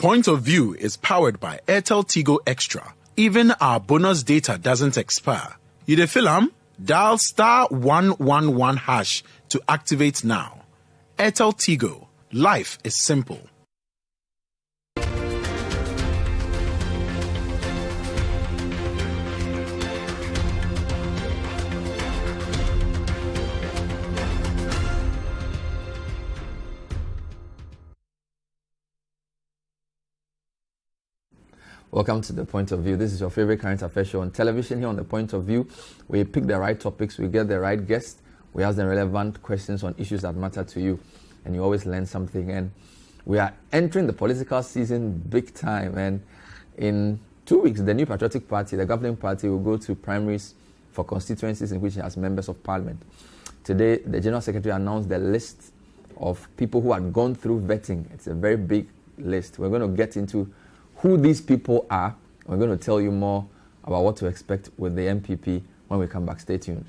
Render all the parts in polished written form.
Point of View is powered by Airtel Tigo Extra. Even our bonus data doesn't expire. You dey feel am? Dial *111# to activate now. Airtel Tigo. Life is simple. Welcome to The Point of View. This is your favorite current affairs show on television. Here on The Point of View, we pick the right topics, we get the right guests, we ask them relevant questions on issues that matter to you, and you always learn something. And we are entering the political season big time, and in 2 weeks, the New Patriotic Party, the governing party, will go to primaries for constituencies in which it has members of parliament. Today, the General Secretary announced the list of people who had gone through vetting. It's a very big list. We're going to get into who these people are. We're going to tell you more about what to expect with the NPP when we come back. Stay tuned.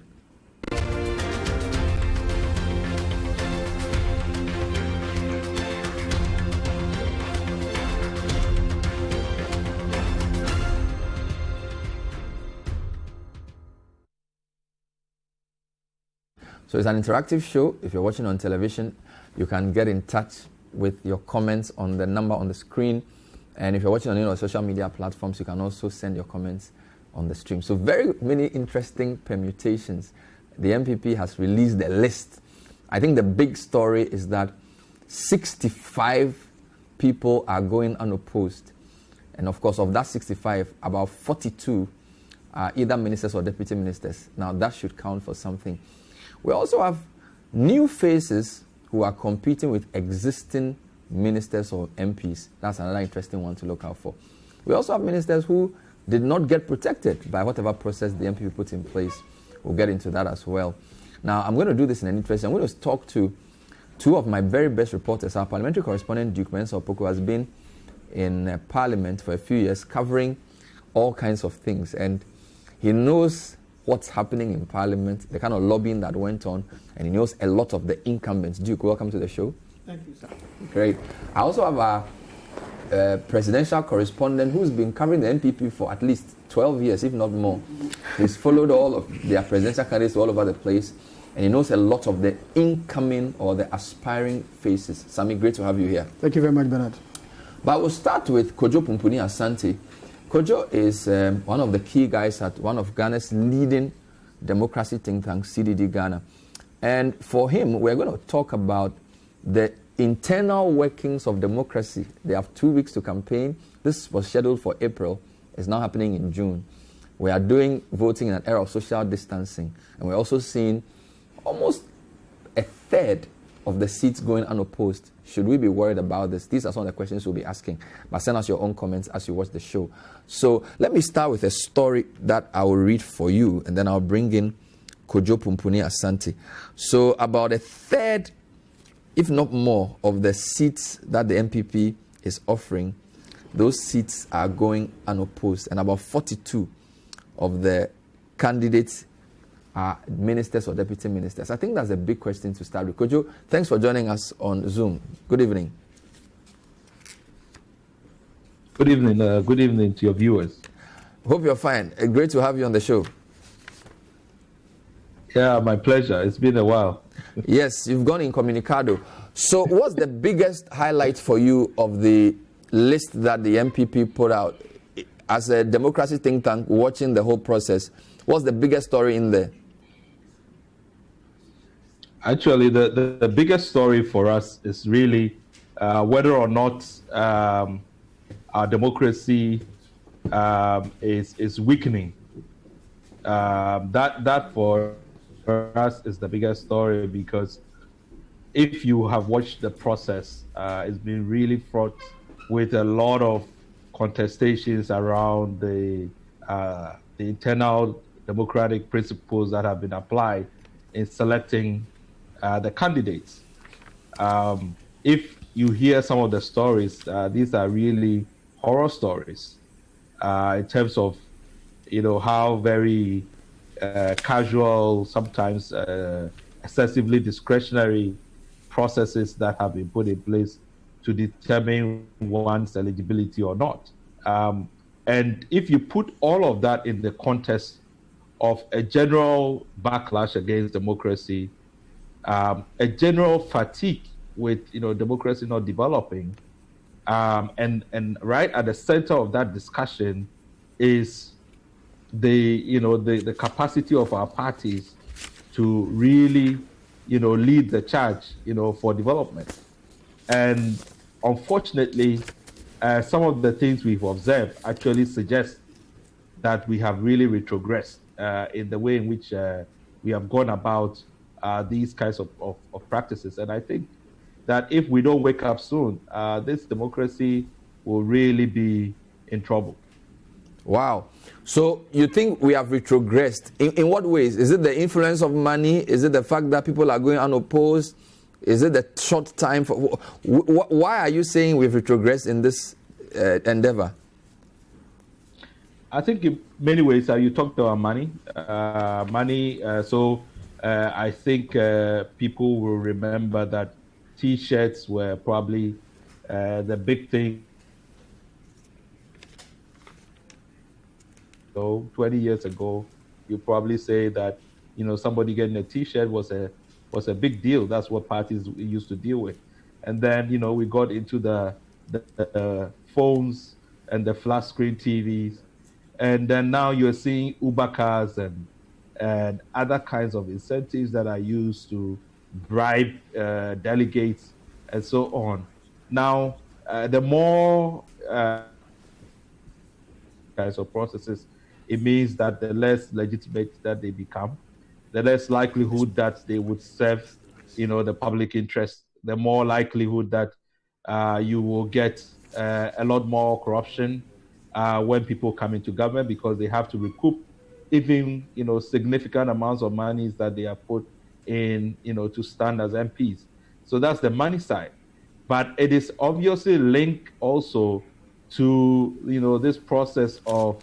So it's an interactive show. If you're watching on television, you can get in touch with your comments on the number on the screen. And if you're watching on any of the social media platforms, you can also send your comments on the stream. So very many interesting permutations. The NPP has released the list. I think the big story is that 65 people are going unopposed. And of course, of that 65, about 42 are either ministers or deputy ministers. Now that should count for something. We also have new faces who are competing with existing ministers or MPs. That's another interesting one to look out for. We also have ministers who did not get protected by whatever process the MPP put in place. We'll get into that as well. Now, I'm going to do this in an interest. I'm going to talk to two of my very best reporters. Our parliamentary correspondent, Duke Mensah-Opoku, has been in Parliament for a few years covering all kinds of things. And he knows what's happening in Parliament, the kind of lobbying that went on, and he knows a lot of the incumbents. Duke, welcome to the show. Thank you, sir. Great. I also have a presidential correspondent who's been covering the NPP for at least 12 years, if not more. He's followed all of their presidential candidates all over the place, and he knows a lot of the incoming or the aspiring faces. Sami, great to have you here. Thank you very much, Bernard. But we'll start with Kojo Pumpuni Asante. Kojo is one of the key guys at one of Ghana's leading democracy think tank, CDD Ghana. And for him, we're going to talk about the internal workings of democracy. They have 2 weeks to campaign. This was scheduled for April. It's now happening in June. We are doing voting in an era of social distancing. And we're also seeing almost a third of the seats going unopposed. Should we be worried about this? These are some of the questions we'll be asking. But send us your own comments as you watch the show. So let me start with a story that I will read for you, and then I'll bring in Kojo Pumpuni Asante. So about a third, if not more, of the seats that the NPP is offering, those seats are going unopposed. And about 42 of the candidates are ministers or deputy ministers. I think that's a big question to start with. Kojo, thanks for joining us on Zoom. Good evening. Good evening. Good evening to your viewers. Hope you're fine. Great to have you on the show. Yeah, my pleasure. It's been a while. Yes, you've gone incommunicado. So what's the biggest highlight for you of the list that the NPP put out? As a democracy think tank watching the whole process, what's the biggest story in there? Actually, the biggest story for us is really whether or not our democracy is weakening. That for us is the biggest story, because if you have watched the process, it's been really fraught with a lot of contestations around the internal democratic principles that have been applied in selecting the candidates. If you hear some of the stories, these are really horror stories in terms of, how very casual, sometimes excessively discretionary processes that have been put in place to determine one's eligibility or not. And if you put all of that in the context of a general backlash against democracy, a general fatigue with democracy not developing, and right at the center of that discussion is the capacity of our parties to really lead the charge for development. And unfortunately, some of the things we've observed actually suggest that we have really retrogressed in the way in which we have gone about these kinds of practices. And I think that if we don't wake up soon, this democracy will really be in trouble. Wow. So you think we have retrogressed? In what ways? Is it the influence of money? Is it the fact that people are going unopposed? Is it the short time? Why are you saying we've retrogressed in this endeavor? I think in many ways, you talked about money. I think people will remember that T-shirts were probably the big thing. So 20 years ago, you probably say that somebody getting a T-shirt was a big deal. That's what parties used to deal with. And then we got into the phones and the flat screen TVs, and then now you're seeing Uber cars and other kinds of incentives that are used to bribe delegates and so on. Now, the more kinds of processes, it means that the less legitimate that they become, the less likelihood that they would serve, the public interest, the more likelihood that you will get a lot more corruption when people come into government, because they have to recoup even, significant amounts of monies that they have put in, to stand as MPs. So that's the money side. But it is obviously linked also to, this process of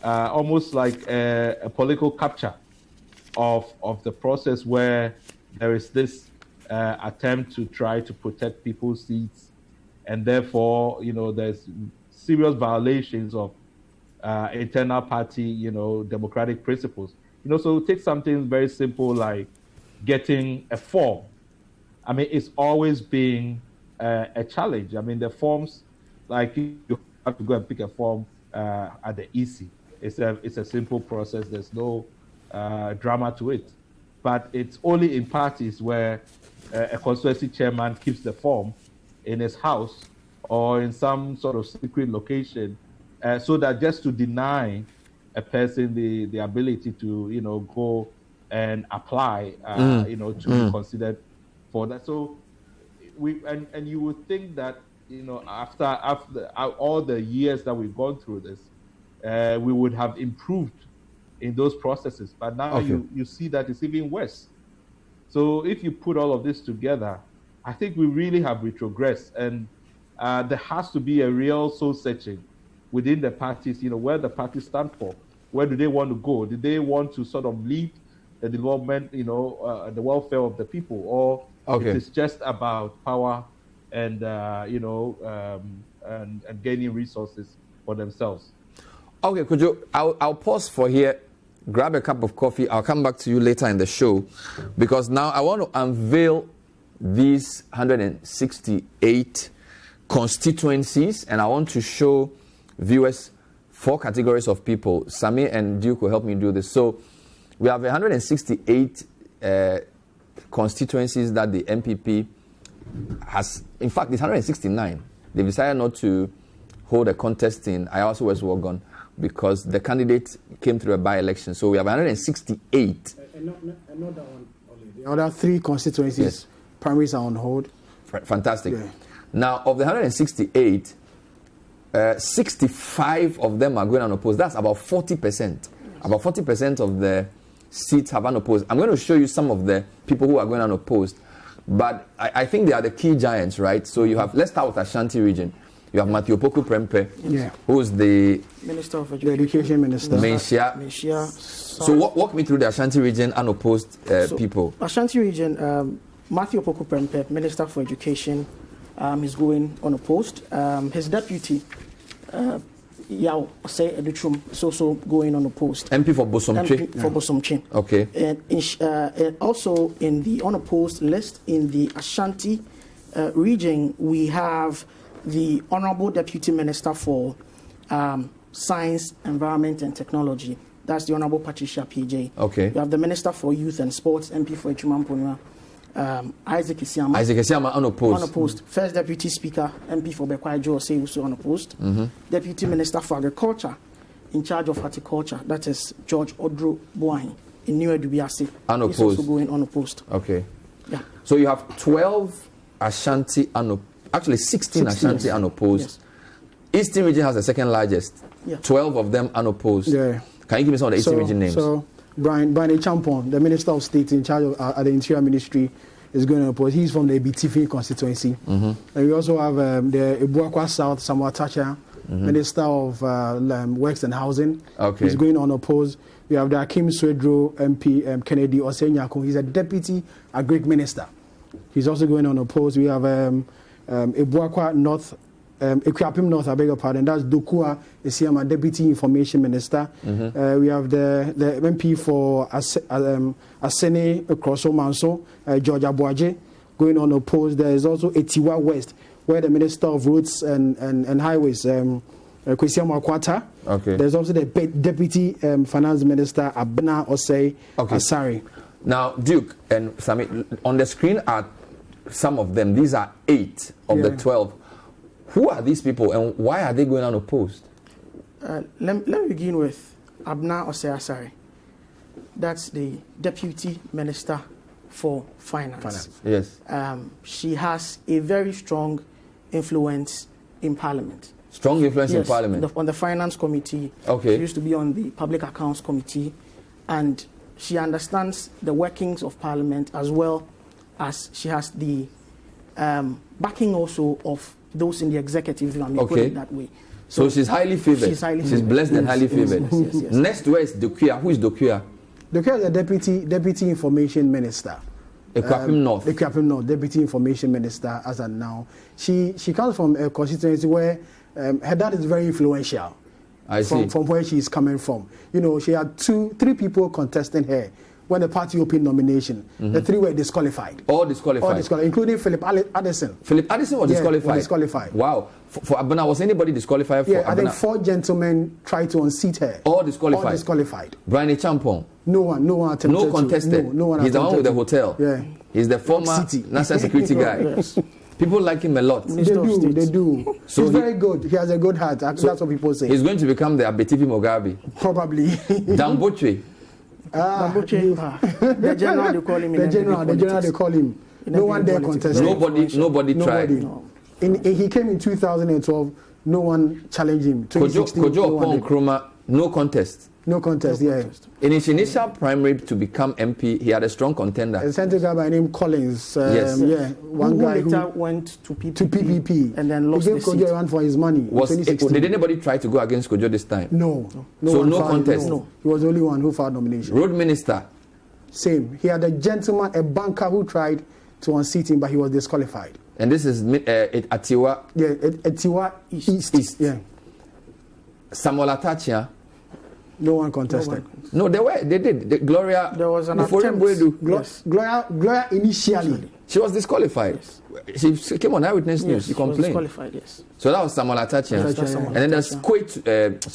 almost like a political capture of the process, where there is this attempt to try to protect people's seats, and therefore, there's serious violations of internal party, democratic principles. So take something very simple like getting a form. I mean, it's always been a challenge. I mean, the forms, like you have to go and pick a form at the EC. It's a simple process. There's no drama to it. But it's only in parties where a constituency chairman keeps the form in his house or in some sort of secret location, so that just to deny a person the ability to go and apply to be considered for that. So and you would think that after all the years that we've gone through this, we would have improved in those processes, but now you see that it's even worse. So if you put all of this together, I think we really have retrogressed, and there has to be a real soul searching within the parties, where the parties stand for. Where do they want to go? Do they want to sort of lead the development, the welfare of the people, or it is just about power and and gaining resources for themselves? Okay, could you? I'll pause for here. Grab a cup of coffee. I'll come back to you later in the show, because now I want to unveil these 168 constituencies, and I want to show viewers 4 categories of people. Sami and Duke will help me do this. So we have 168 constituencies that the NPP has. In fact, it's 169. They've decided not to hold a contest in Ayawaso West Wuogon because the candidate came through a by-election. So we have 168. Another one only. The other 3 constituencies, primaries are on hold. Fantastic. Yeah. Now, of the 168, 65 of them are going unopposed. That's about 40%. About 40% of the seats have unopposed. I'm going to show you some of the people who are going unopposed. But I think they are the key giants, right? So you have, let's start with Ashanti region. You have Matthew Opoku Prempeh, who's the Minister of Education Minister. Menchia. So walk me through the Ashanti region unopposed people. Ashanti region, Matthew Opoku Prempeh, Minister for Education, He's going unopposed. His deputy, Yao Say Edutrum, is also going unopposed. MP for Bosomche. MP for Bosomche. Okay. And also in the unopposed list in the Ashanti region, we have the Honorable Deputy Minister for Science, Environment and Technology. That's the Honorable Patricia PJ. Okay. You have the Minister for Youth and Sports, MP for Echumamponua, Isaac Isiama. Isaac Isiama unopposed. Unopposed. First Deputy Speaker, MP for Bekwai Joe Say, also unopposed. Deputy Minister for Agriculture, in charge of horticulture, that is George Odro Boahin in New Edubiasi. Unopposed. He's also going unopposed. Okay. Yeah. So you have 12 Ashanti actually 16 Ashanti unopposed. Yes. Eastern region has the second largest. Yeah. 12 of them unopposed. Yeah. Can you give me some of the Eastern region names? So Brian Champon, the Minister of State in charge of at the Interior Ministry, is going to oppose. He's from the BTF constituency. And we also have the Ibuakwa South, Samuel Tacha, Minister of Works and Housing. Okay. He's going unopposed. We have the Akim Swedro MP, Kennedy Osenyako. He's a Deputy Agric Minister. He's also going unopposed. We have Ibuakwa North, Equiapim North, I beg your pardon. That's Dokua Isiama, Deputy Information Minister. We have the MP for Asene Kroso Manso, George Abuaje, going unopposed. There is also Etiwa West, where the Minister of Roads and Highways, Kwesiama Akwata. Okay. There's also the Deputy Finance Minister, Abena Osei Asari. Now, Duke and Sami, on the screen are some of them. These are 8 of the 12. Who are these people and why are they going unopposed? Let me begin with Abna Osei. That's the Deputy Minister for Finance. Yes. She has a very strong influence in Parliament. Strong influence in Parliament? On the Finance Committee. Okay. She used to be on the Public Accounts Committee. And she understands the workings of Parliament as well as she has the backing also of those in the executive, if I may put it that way. So she's highly favored. She's blessed and highly favored. Yes. Next, where is Dokuya? Who is Dokuya? Dokuya is the Deputy Information Minister. Equiapim North. Equiapim North, Deputy Information Minister as of now. She comes from a constituency where her dad is very influential. I see. From where she's coming from. You know, she had 3 people contesting her when the party opened nomination. The 3 were disqualified. All disqualified? Including Philip Addison. Philip Addison was disqualified? Was disqualified. Wow. For Abena, was anybody disqualified for Abena? I think 4 gentlemen tried to unseat her. All disqualified? All disqualified. Brian Champon? No one attempted. No contested? No one He's the one with the to. hotel? Yeah. He's the former national security guy? Yes. People like him a lot. They do. So he's very good. He has a good heart. That's what people say. He's going to become the Abetifi Mugabe? Probably. Damboche? The general, they call him. The general, they call him. No one dare contest. Nobody tried. No. He came in 2012. No one challenged him. Kojo Opon Nkrumah, no contest. No contest. In his initial primary to become MP, he had a strong contender. A central guy by name Collins. Yes. One guy who later went to PPP. And then lost the seat. Kojo ran for his money. Did anybody try to go against Kojo this time? No. No contest? No. He was the only one who filed nomination. Road Minister? Same. He had a gentleman, a banker who tried to unseat him, but he was disqualified. And this is Atiwa? Yeah, Atiwa East. Yeah. Samuel Atachia? No one contested. No, they did. Gloria. There was an attempt. Gloria initially. She was disqualified. Yes. She came on Eyewitness News. She complained. She was disqualified, yes. So that was Samuel Atachia. And then there's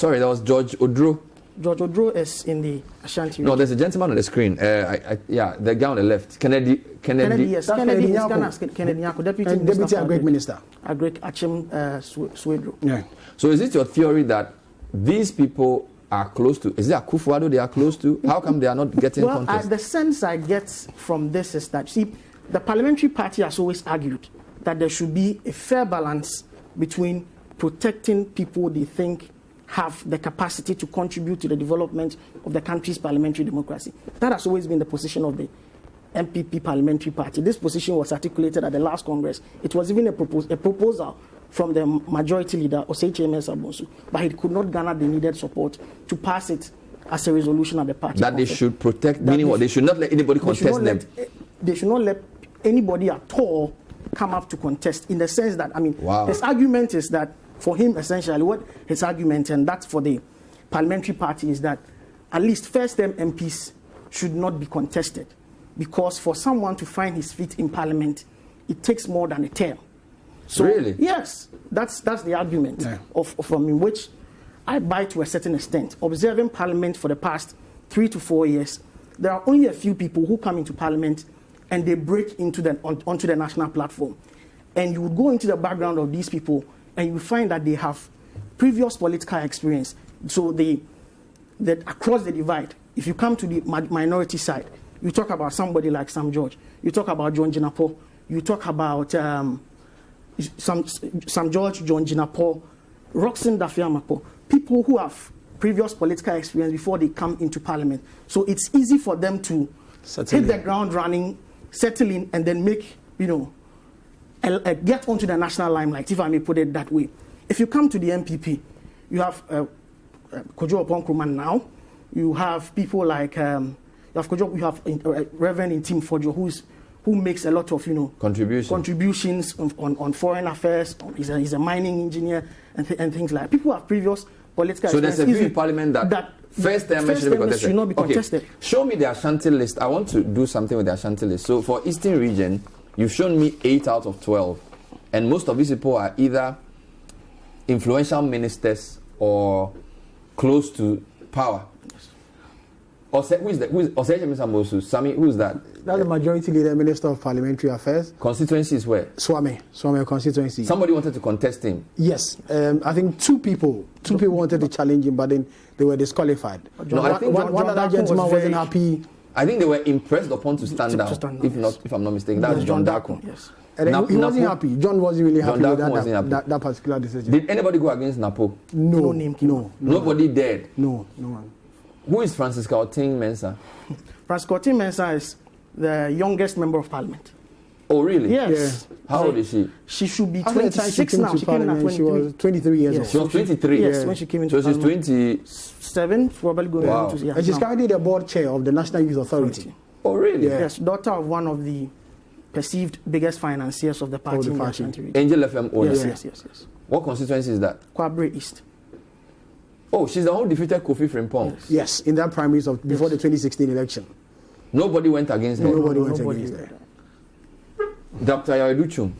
there was George Odro. George Odro is in the Ashanti region. No, there's a gentleman on the screen. The guy on the left. Kennedy. Yes. Kennedy Nyako, Deputy Agric Minister. Agric Achim Swedro. Yeah. So is it your theory that these people are close to? Is it Akufo-Addo they are close to? How come they are not getting contest? The sense I get from this is that, see, the parliamentary party has always argued that there should be a fair balance between protecting people they think have the capacity to contribute to the development of the country's parliamentary democracy. That has always been the position of the NPP parliamentary party. This position was articulated at the last Congress. It was even a proposal from the majority leader, Osei Chiemesa Bonsu, but he could not garner the needed support to pass it as a resolution at the party. That conference. They should protect, meaning what? They should not let anybody contest them. They should not let anybody at all come up to contest, in the sense that, I mean, Wow. his argument is that, for him, essentially, what his argument, and that's for the parliamentary party, is that at least first-term MPs should not be contested, because for someone to find his feet in parliament, it takes more than a term. So, Really? Yes, that's the argument from which I buy to a certain extent. Observing parliament for the past 3 to 4 years, there are only a few people who come into parliament and they break into onto the national platform. And you would go into the background of these people and you find that they have previous political experience. So that across the divide, if you come to the minority side, you talk about somebody like Sam George, you talk about John Jinapo, you talk about Sam George, John Jinapo, Roxanne Dafiamapo, people who have previous political experience before they come into parliament. So it's easy for them to hit the ground running, settle in, and then make, get onto the national limelight, if I may put it that way. If you come to the NPP, you have Kojo Oponkrumah now. You have people like Reverend Intim Fojo, who makes a lot of contributions on foreign affairs. He's a mining engineer and things like that. People have previous political experience. So there's a view in parliament that first term should not be contested. Okay. Show me the Ashanti list. I want to do something with the Ashanti list. So for Eastern region, you've shown me 8 out of 12, and most of these people are either influential ministers or close to power. Who's that? Sami, who's that? That's the majority leader, Minister of Parliamentary Affairs. Constituency is where? Swami constituency. Somebody wanted to contest him. Yes, I think two people wanted to challenge him, but then they were disqualified. I think one other gentleman wasn't happy. I think they were impressed upon to stand down. If I'm not mistaken, that's John Darko. Yes. And then he wasn't happy. John wasn't really happy with that particular decision. Did anybody go against Napo? No. Nobody dared. No one. Who is Francisca Oting Mensah? Francisca Oting Mensah is the youngest member of parliament. Oh, really? Yes. Yeah. How old is she? She should be 26 now. She was 23 years old. She was 23? Yes, when she came into parliament. So she's 27, probably going on to... And she's currently the board chair of the National Youth Authority. Oh, really? Yeah. Yes, daughter of one of the perceived biggest financiers of the party. Angel FM owner? Yes. What constituency is that? Kwabre East. Oh, she's the one who defeated Kofi Frimpong. Yes, in that primaries before the 2016 election. Nobody went against her? Nobody went against her. Dr. Yaweduchum?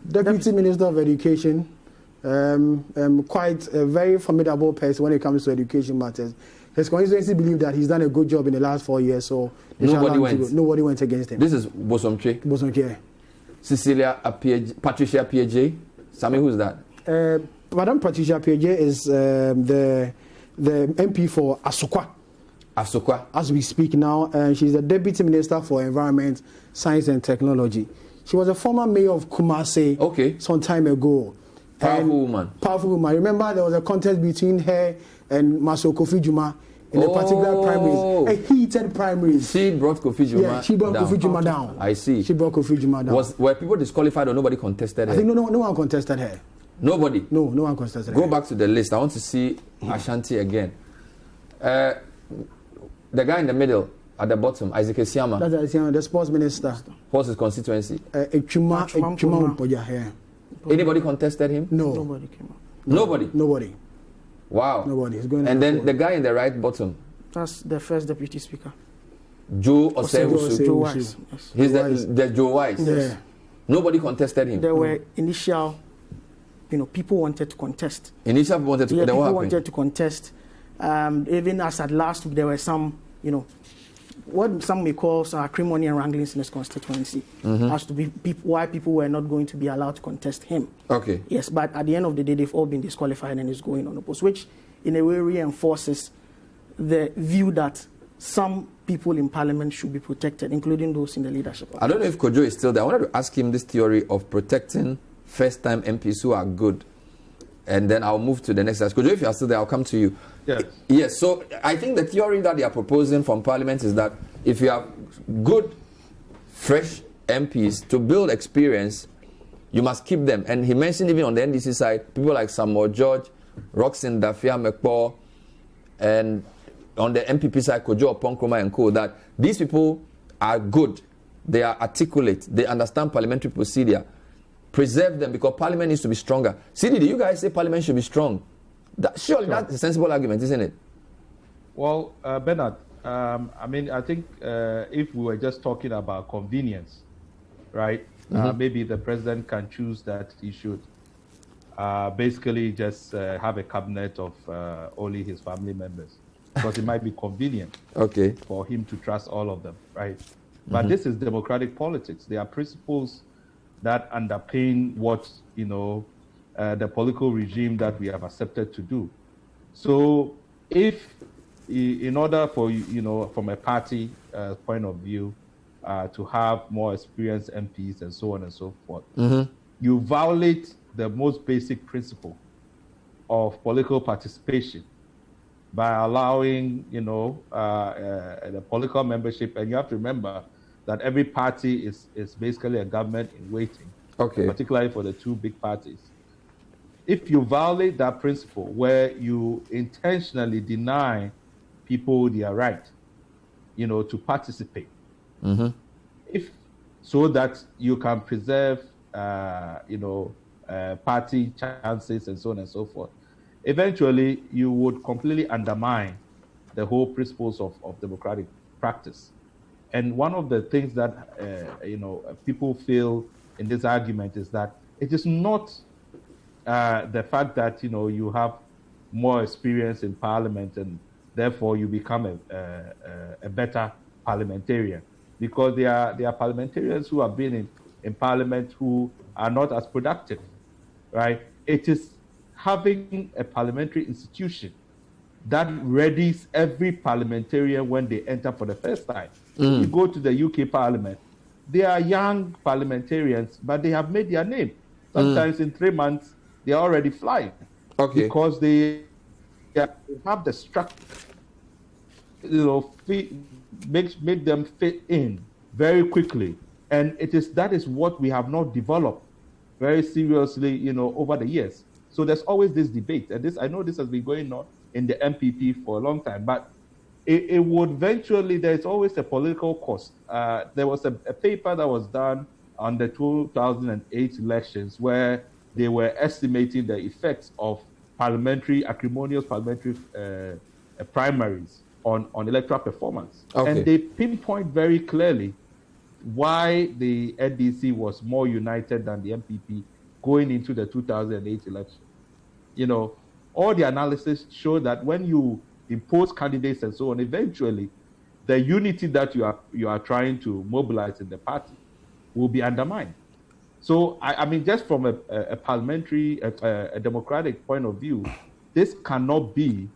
Deputy Minister of Education, quite a very formidable person when it comes to education matters. His constituency believe that he's done a good job in the last 4 years, so nobody went against him. This is Bosomche? Patricia Piaget? Sami, who's that? Madam Patricia Piaget is the MP for Asokwa. As we speak now, she's the Deputy Minister for Environment, Science and Technology. She was a former mayor of Kumasi some time ago. Powerful woman. Remember, there was a contest between her and Maso Kofi Juma in a particular primaries. A heated primaries. She brought Kofi Juma down. Yeah, she brought Kofi Juma down. I see. She brought Kofi Juma down. Were people disqualified or nobody contested her? I think no one contested her. Nobody? No one contested her. Go back to the list. I want to see Ashanti again. The guy in the middle, at the bottom, Isaac Esiama. That's Esiama, the sports minister. What's his constituency? Anybody contested him? No. Nobody came up. Nobody. Wow. Nobody. He's going and then the guy in the right bottom. That's the first deputy speaker. Joe Osewusu. Joe Wise. Yes. He's the Joe Wise. Yeah. Nobody contested him. There were initial, people wanted to contest. People wanted to contest. Even as at last week, there were some, what some may call acrimony and wranglings in his constituency as to be why people were not going to be allowed to contest him. Okay. Yes, but at the end of the day, they've all been disqualified and is going on the post, which in a way reinforces the view that some people in parliament should be protected, including those in the leadership. I don't know if Kojo is still there. I wanted to ask him this theory of protecting first-time MPs who are good. And then I'll move to the next slide. Kojo, if you are still there, I'll come to you. Yes, so I think the theory that they are proposing from Parliament is that if you have good, fresh MPs to build experience, you must keep them. And he mentioned even on the NDC side, people like Samuel George, Roxanne Dafia-Mekpo, and on the NPP side, Kojo Oponkrumah and co, that these people are good, they are articulate, they understand parliamentary procedure, preserve them because Parliament needs to be stronger. CDD, you guys say Parliament should be strong. Surely that's a sensible argument, isn't it? Well, Bernard, I think if we were just talking about convenience, right? Maybe the president can choose that he should basically just have a cabinet of only his family members, because it might be convenient for him to trust all of them, right? But this is democratic politics. There are principles that underpin what, the political regime that we have accepted to do. So if, in order for, from a party point of view, to have more experienced MPs and so on and so forth, you violate the most basic principle of political participation by allowing, the political membership. And you have to remember that every party is basically a government in waiting, particularly for the two big parties. If you violate that principle, where you intentionally deny people their right, to participate, if so that you can preserve, party chances and so on and so forth, eventually you would completely undermine the whole principles of democratic practice. And one of the things that people feel in this argument is that it is not the fact that you have more experience in Parliament and therefore you become a better parliamentarian, because there are parliamentarians who have been in Parliament who are not as productive, right? It is having a parliamentary institution that readies every parliamentarian when they enter for the first time. You go to the UK Parliament, they are young parliamentarians, but they have made their name. Sometimes in 3 months, they are already flying. Because they have the structure, make them fit in very quickly. And that is what we have not developed very seriously, over the years. So there's always this debate. And I know this has been going on in the NPP for a long time, but it would eventually, there's always a political cost. There was a paper that was done on the 2008 elections where they were estimating the effects of acrimonious parliamentary primaries on electoral performance. And they pinpoint very clearly why the NDC was more united than the NPP going into the 2008 election. All the analysis show that when you impose candidates and so on, eventually the unity that you are trying to mobilize in the party will be undermined. So, I mean, just from a parliamentary, a democratic point of view, this cannot be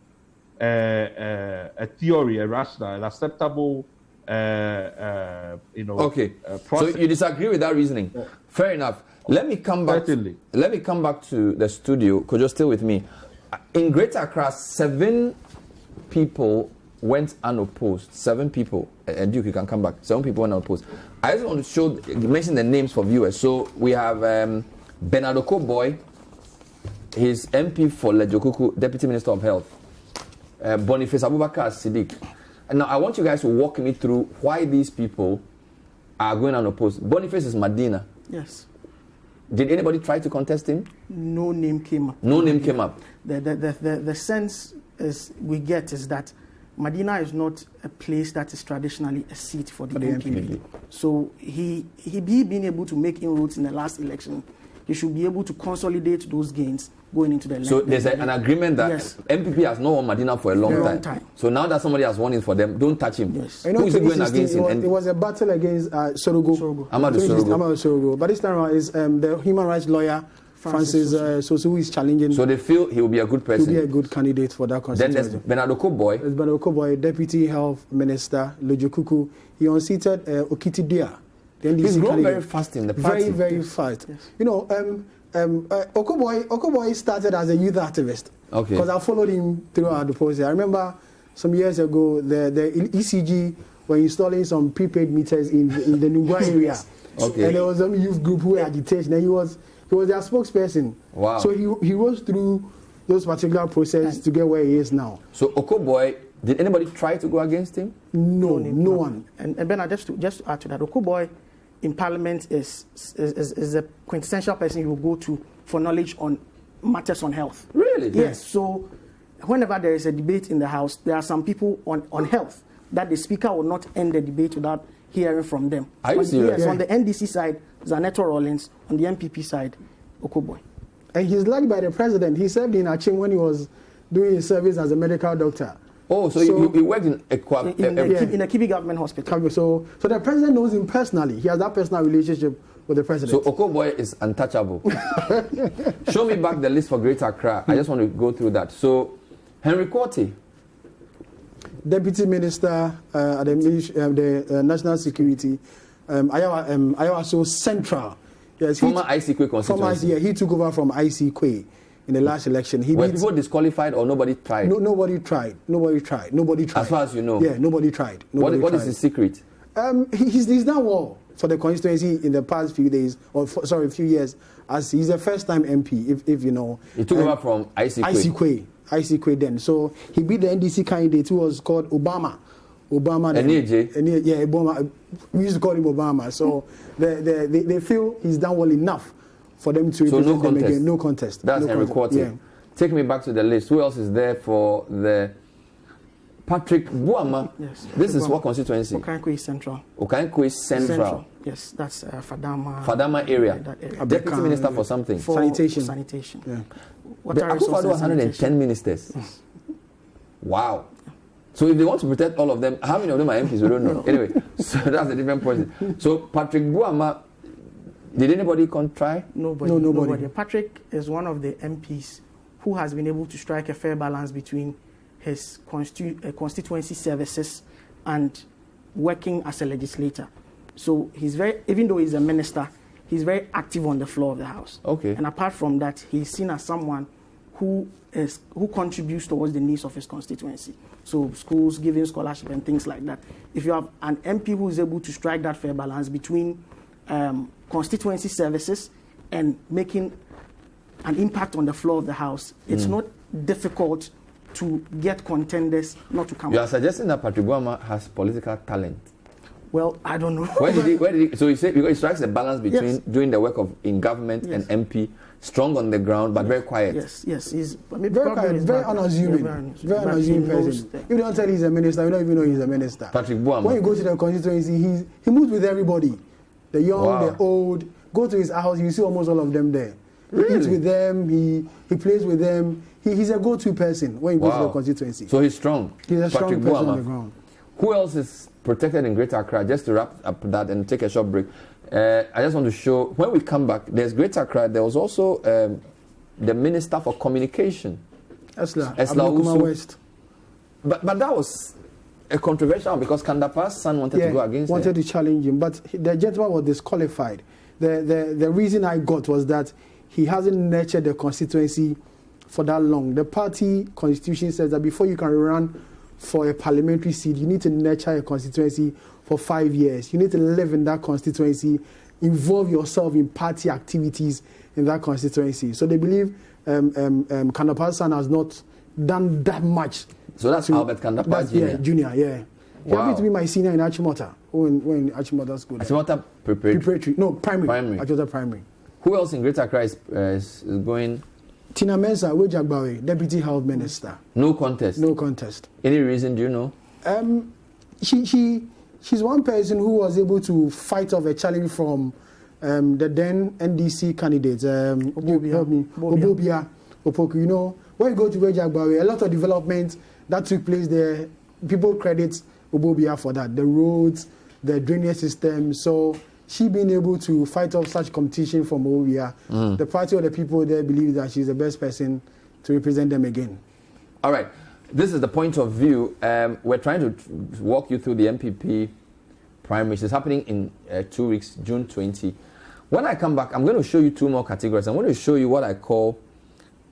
a theory, a rational, an acceptable, process. So you disagree with that reasoning? Yeah. Fair enough. Let me come back. Let me come back to the studio. Could you stay with me? In Greater Accra, 7 people went unopposed. 7 people, and Duke, you can come back. 7 people went unopposed. I just want to mention the names for viewers. So we have Bernard Okoboy, his MP for Lejokuku, Deputy Minister of Health. Boniface Abubakar Siddiq. And now I want you guys to walk me through why these people are going unopposed. Boniface is Medina. Yes. Did anybody try to contest him? No name came up. No name came up. The sense we get is that Medina is not a place that is traditionally a seat for the NPP. So he being able to make inroads in the last election, he should be able to consolidate those gains going into the election. So there's an agreement that NPP has not won Medina for a long time. So now that somebody has won it for them, don't touch him. Yes. Who is he going against? It was a battle against Sorogo. Amadou Sorogo. But this time around is the human rights lawyer Francis Sosu, who is challenging. So they feel he will be a good person. He will be a good candidate for that constituency. Then there's Bernard Okoboy. There's Bernard Okoboy, Deputy Health Minister, Lojokuku. He unseated Okiti Dia. He's grown very fast in the party. Very, very fast. Yes. Okoboy started as a youth activist. Because I followed him throughout the process. I remember some years ago, the ECG were installing some prepaid meters in the Nungwa area. And there was some youth group who were agitating. And he was their spokesperson. Wow. So he rose through those particular processes to get where he is now. So Okoboy, did anybody try to go against him? No one. And Bernard, just to add to that, Okoboy in Parliament is a quintessential person you will go to for knowledge on matters on health. Really? Yes. So whenever there is a debate in the House, there are some people on health that the Speaker will not end the debate without hearing from them. Are you serious? Yes, on the NDC side, Zaneto Rawlings. On the NPP side, Okoboy. And he's liked by the president. He served in Achim when he was doing his service as a medical doctor. Oh, so he worked in a Kibi government hospital. So the president knows him personally. He has that personal relationship with the president. So Okoboy is untouchable. Show me back the list for Greater Accra. I just want to go through that. So Henry Quartey, Deputy Minister at the National Security, Iowa so Central. Yes, former IC Kwe constituency. He took over from IC Kwe in the last election. Were people disqualified or nobody tried? No, nobody tried. As far as you know? Yeah, nobody tried. What is his secret? He's done well for the constituency in the past few days, few years, as he's a first-time MP, if you know. He took over from IC Kwe then. So he beat the NDC candidate who was called Obama. Obama. We used to call him Obama. So they feel he's done well enough for them to represent them again. No contest. That's Henry Quartey. Yeah. Take me back to the list. Who else is there for the Patrick Buama? Yes. This is what constituency? Okankwe Central. Okankwe Central. Yes, that's Fadama. Fadama area. Deputy Minister for something. Sanitation. Yeah. Akufo-Addo 110 ministers. Yes. Wow. So if they want to protect all of them, how many of them are MPs? We don't know. Anyway, so that's a different point. So Patrick Buama, did anybody try? Nobody. Patrick is one of the MPs who has been able to strike a fair balance between his constituency services and working as a legislator. So he's even though he's a minister, he's very active on the floor of the House. Okay. And apart from that, he's seen as someone who contributes towards the needs of his constituency. So schools, giving scholarship and things like that. If you have an MP who is able to strike that fair balance between constituency services and making an impact on the floor of the House, it's not difficult to get contenders not to come. You are suggesting that Patrick Buama has political talent? Well, I don't know. Where did he? So you say because he strikes a balance between doing the work in government and MP, strong on the ground but very quiet. Yes. He's very quiet, very unassuming, very unassuming person. If you don't tell he's a minister, you don't even know he's a minister. Patrick Buama. When you go to the constituency, he moves with everybody, the young, the old. Go to his house, you see almost all of them there. He eats with them. He plays with them. He's a go-to person when you go to the constituency. So he's strong. He's a strong person on the ground. Who else is protected in Greater Accra? Just to wrap up that and take a short break. I just want to show, when we come back, there's Greater Accra. There was also the Minister for Communication. Esla West. But that was a controversial because Kandapa's son wanted to go against him. Wanted to challenge him, but the gentleman was disqualified. The reason I got was that he hasn't nurtured the constituency for that long. The party constitution says that before you can run for a parliamentary seat, you need to nurture a constituency for 5 years. You need to live in that constituency, involve yourself in party activities in that constituency. So they believe Kandapa's son has not done that much. So that's Albert Kandapa Jr.? Yeah, Junior, yeah. He happened to be my senior in Achimota, when Achimota school. Achimota preparatory? No, primary. Achimota primary. Who else in Greater Accra is going? Tina Mensah Wejagbawe, Deputy Health Minister. No contest? No contest. Any reason, do you know? She's one person who was able to fight off a challenge from the then NDC candidate, Obobia Opoku. You know, when you go to Wejagbawe, a lot of development that took place there, people credit Obobia for that. The roads, the drainage system. So she being able to fight off such competition from Obobia, the party or the people there believe that she's the best person to represent them again. All right. This is the point of view. We're trying to walk you through the NPP primaries. It's happening in 2 weeks, June 20. When I come back, I'm going to show you two more categories. I'm going to show you what I call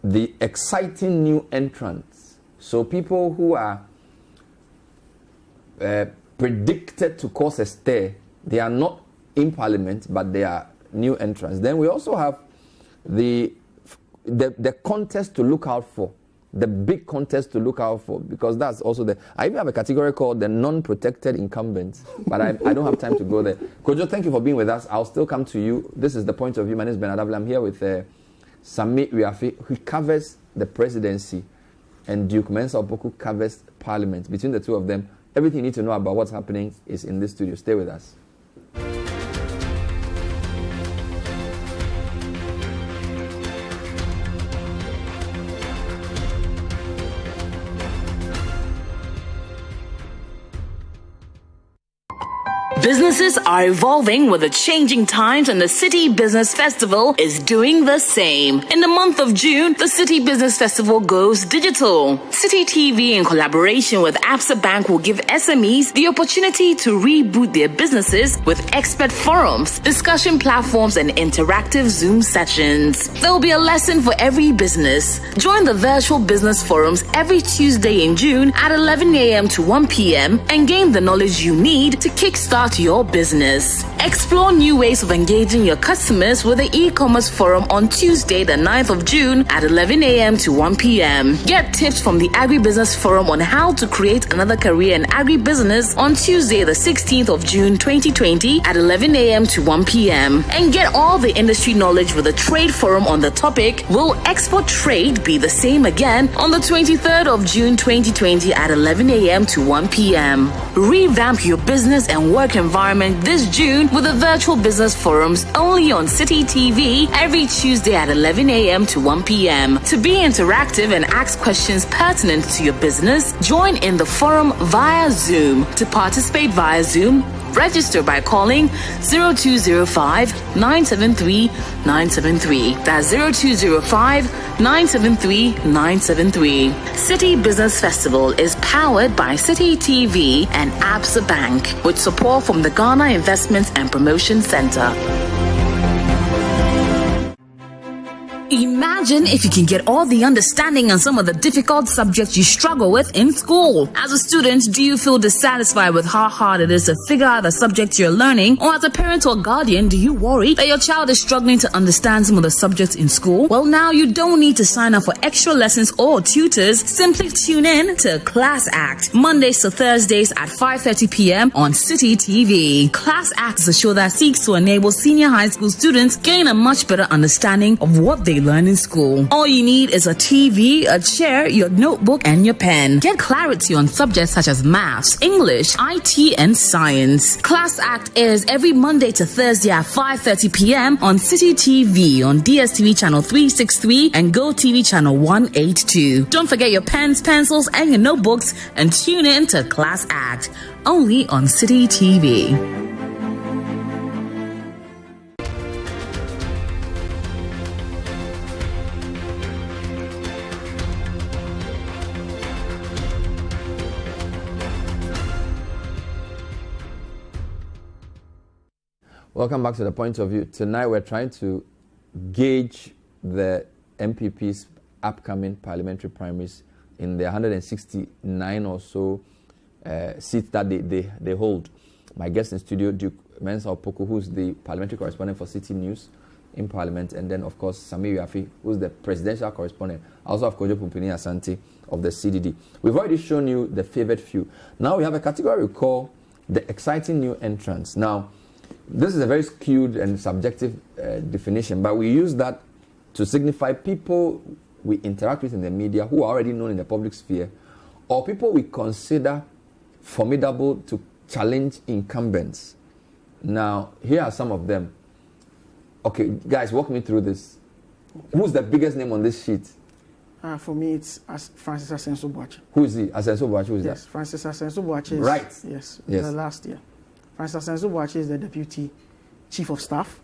the exciting new entrants. So people who are predicted to cause a stir, they are not in parliament, but they are new entrants. Then we also have the contest to look out for. the big contest to look out for, because that's also I even have a category called the non-protected incumbents, but I don't have time to go there. Kojo, thank you for being with us. I'll still come to you. This is The Point of View. My name is Bernard Abel. I'm here with Sami Wiafi, who covers the presidency, and Duke Mensah Opoku covers parliament. Between the two of them, everything you need to know about what's happening is in this studio. Stay with us. Businesses are evolving with the changing times, and the City Business Festival is doing the same. In the month of June, the City Business Festival goes digital. City TV, in collaboration with Absa Bank, will give SMEs the opportunity to reboot their businesses with expert forums, discussion platforms, and interactive Zoom sessions. There will be a lesson for every business. Join the virtual business forums every Tuesday in June at 11 a.m. to 1 p.m. and gain the knowledge you need to kickstart your business. Explore new ways of engaging your customers with the e-commerce forum on Tuesday, the 9th of June at 11 a.m. to 1 p.m. Get tips from the Agribusiness Forum on how to create another career in agribusiness on Tuesday, the 16th of June 2020 at 11 a.m. to 1 p.m. And get all the industry knowledge with the Trade Forum on the topic, Will Export Trade Be the Same Again? On the 23rd of June 2020 at 11 a.m. to 1 p.m. Revamp your business and work environment this June with the virtual business forums only on City TV every Tuesday at 11 a.m. to 1 p.m. To be interactive and ask questions pertinent to your business, join in the forum via Zoom. To participate via Zoom, register by calling 0205-973-973. That's 0205-973-973. City Business Festival is powered by City TV and Absa Bank with support from the Ghana Investments and Promotion Center. Imagine if you can get all the understanding on some of the difficult subjects you struggle with in school. As a student, do you feel dissatisfied with how hard it is to figure out the subject you're learning? Or as a parent or guardian, do you worry that your child is struggling to understand some of the subjects in school? Well, now you don't need to sign up for extra lessons or tutors. Simply tune in to Class Act, Mondays to Thursdays at 5:30 p.m. on City TV. Class Act is a show that seeks to enable senior high school students gain a much better understanding of what they learn in school. All you need is a TV, a chair, your notebook, and your pen. Get clarity on subjects such as maths, English, IT, and science. Class Act airs every Monday to Thursday at 5:30 p.m. on City TV on DSTV channel 363 and GoTV channel 182. Don't forget your pens, pencils, and your notebooks, and tune in to Class Act only on City TV. Welcome back to The Point of View. Tonight we're trying to gauge the NPP's upcoming parliamentary primaries in the 169 or so seats that they hold. My guest in studio, Duke Mensah Opoku, who's the parliamentary correspondent for City News in Parliament, and then of course Sami Wiafi, who's the presidential correspondent. I also have Kojo Pumpini Asante of the CDD. We've already shown you the favored few. Now we have a category we call the exciting new entrants. Now, this is a very skewed and subjective definition, but we use that to signify people we interact with in the media who are already known in the public sphere, or people we consider formidable to challenge incumbents. Now, here are some of them. Okay, guys, walk me through this. Who's the biggest name on this sheet? For me, it's Francis Asenso Boachi. Who is he? Asenso Boachi, who is that? Yes, Francis Asenso Boachi. Right. Yes, yes. Last year. Francis Asenso Boachi is the Deputy Chief of Staff.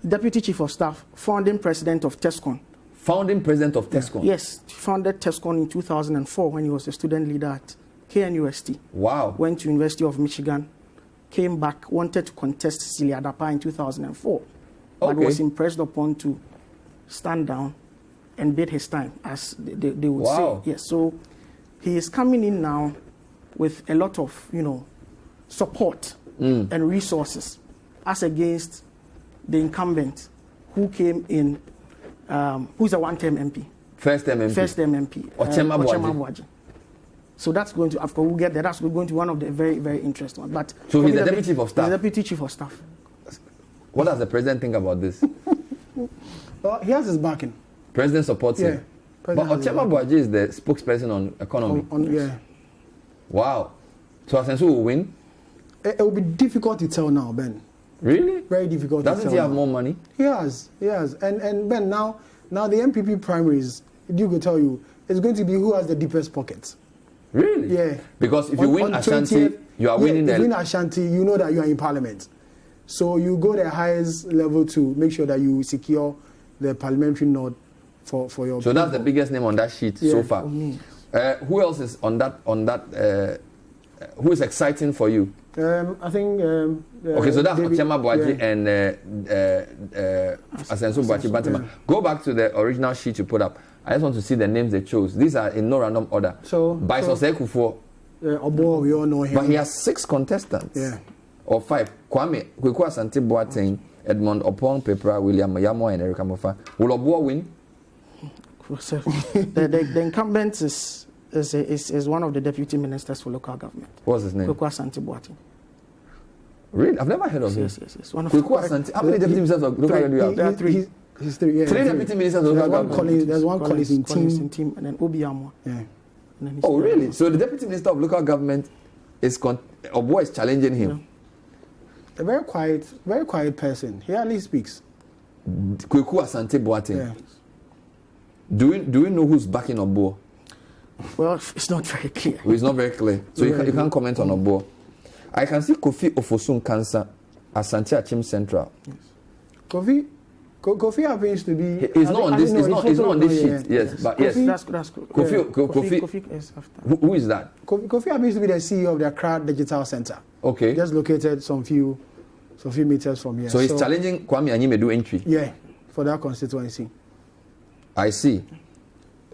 Deputy Chief of Staff, founding President of TESCON. Founding President of TESCON? Yes, founded TESCON in 2004 when he was a student leader at KNUST. Wow. Went to University of Michigan, came back, wanted to contest Cecilia Adapa in 2004, but was impressed upon to stand down and bid his time, as they would say. Yes, so he is coming in now with a lot of, support and resources as against the incumbent who came in, who's a one-term MP, First MMP. Ochema Boaji. So that's going to, after we'll get there, that's going to be one of the very, very interesting ones. But so he's the deputy chief of staff? He's the deputy chief of staff. What does the president think about this? Well, he has his backing. President supports him. But Ochema Boaji is the spokesperson on economy. Yeah. Wow. So Asensu will win? It will be difficult to tell now, Ben. Really? Very difficult to tell. Doesn't he have more money? He has. And Ben, now the NPP primaries, Duke will tell you, it's going to be who has the deepest pockets. Really? Yeah. Because if you win Ashanti, you are winning If you win Ashanti, you know that you are in parliament. So you go the highest level to make sure that you secure the parliamentary nod for your So people. That's the biggest name on that sheet so far. Who else is on that who is exciting for you? I think okay, so that's Ochema Boaji and Asensu Boachi Bantama. Go back to the original sheet you put up. I just want to see the names they chose. These are in no random order. So by Sosei Kufuor. Obo, we all know him. But he has 6 contestants. Yeah. Or 5. Kwame, Kweku Asante Boateng, Edmond Opong Pepra, William Mayamo, and Eric Amofa. Will Obo win? The incumbent is one of the deputy ministers for local government. What's his name? Kweku Asante Boateng. Really? I've never heard of him. Yes. One of Kweku Asante. How many deputy ministers of local government do you have? There are 3. He's 3, yeah. 3 deputy ministers of local government. There's one Collins in team, and then Obiamo. Yeah. Oh, really? So the deputy minister of local government Obo is challenging him. Yeah. A very quiet person. He hardly speaks. Kweku Asante Boateng. Yeah. Do we know who's backing Obo? Well, it's not very clear. It's not very clear. So you can't comment on Obo. I can see Kofi Ofosun Cancer, Asante Achim Central. Yes. Kofi happens to be. He's not on this. He's not on this sheet. Yes, but yes. That's Kofi is after. Who is that? Kofi happens to be the CEO of the Accra Digital Center. Okay. Just located some few meters from here. So he's challenging Kwame Anyimedu entry. Yeah, for that constituency. I see.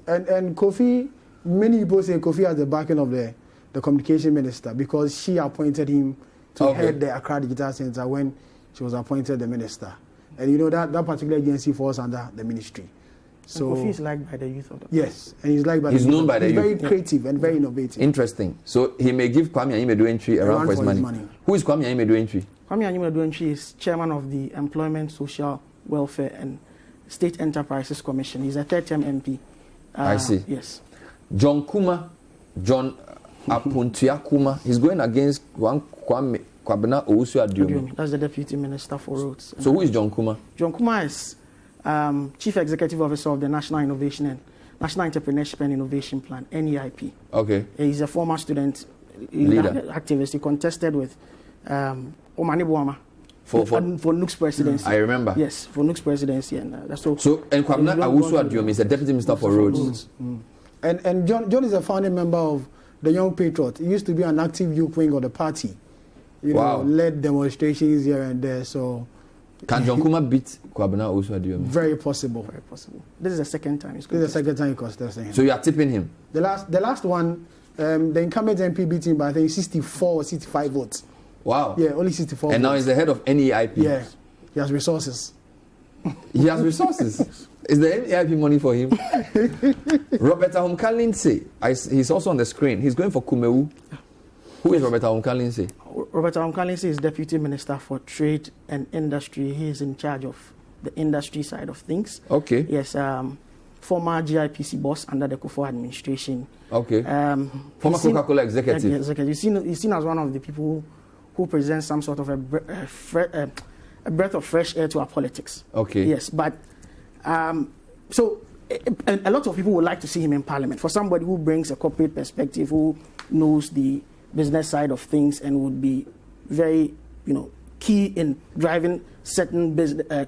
And Kofi, many people say Kofi has the backing of the communication minister because she appointed him to head the Accra Digital Center when she was appointed the minister. And you know that particular agency falls under the ministry. So Kofi is liked by the youth of the yes, and he's liked by he's the known by the youth. He's very creative and very innovative. Interesting. So he may give Kwame Anyimedu entry around for his money. Who is Kwame Anyimedu entry? Kwame Anyimedu entry is chairman of the Employment, Social Welfare and State Enterprises Commission. He's a 3rd-term MP. I see. Yes. John Apuntia Kuma. He's going against Kwabena Owusu Adiomi. That's the Deputy Minister for Roads. So who is John Kuma? John Kuma is Chief Executive Officer of the National Entrepreneurship and Innovation Plan, NEIP. Okay. He's a former student leader, activist. He contested with Omani Buama for Nook's presidency. I remember. Yes, for Nook's presidency. And and Kwabena Owusu Adiomi is the Deputy Minister for Roads. And John is a founding member of the Young Patriot. He used to be an active youth wing of the party. You know, led demonstrations here and there. So, can John Kuma beat Kwabena Owusu Adiomi? Very possible. Very possible. This is the second time he's contesting him. So you are tipping him? The last one, the incumbent MP beat him by I think 64 or 65 votes. Wow. Yeah, only 64 and votes. Now he's the head of NEIP. Yeah, he has resources. He has resources. Is the NEIP money for him? Robert Ahomka-Lindsay, he's also on the screen. He's going for Kumewu. Who is Robert Ahomka-Lindsay? Robert Ahomka-Lindsay is Deputy Minister for Trade and Industry. He is in charge of the industry side of things. Okay. Yes, former GIPC boss under the Kufuor administration. Okay. Former Coca-Cola executive. Executive. He's seen as one of the people who presents some sort of a breath of fresh air to our politics. Okay. Yes, but so a lot of people would like to see him in Parliament. For somebody who brings a corporate perspective, who knows the business side of things and would be very, key in driving certain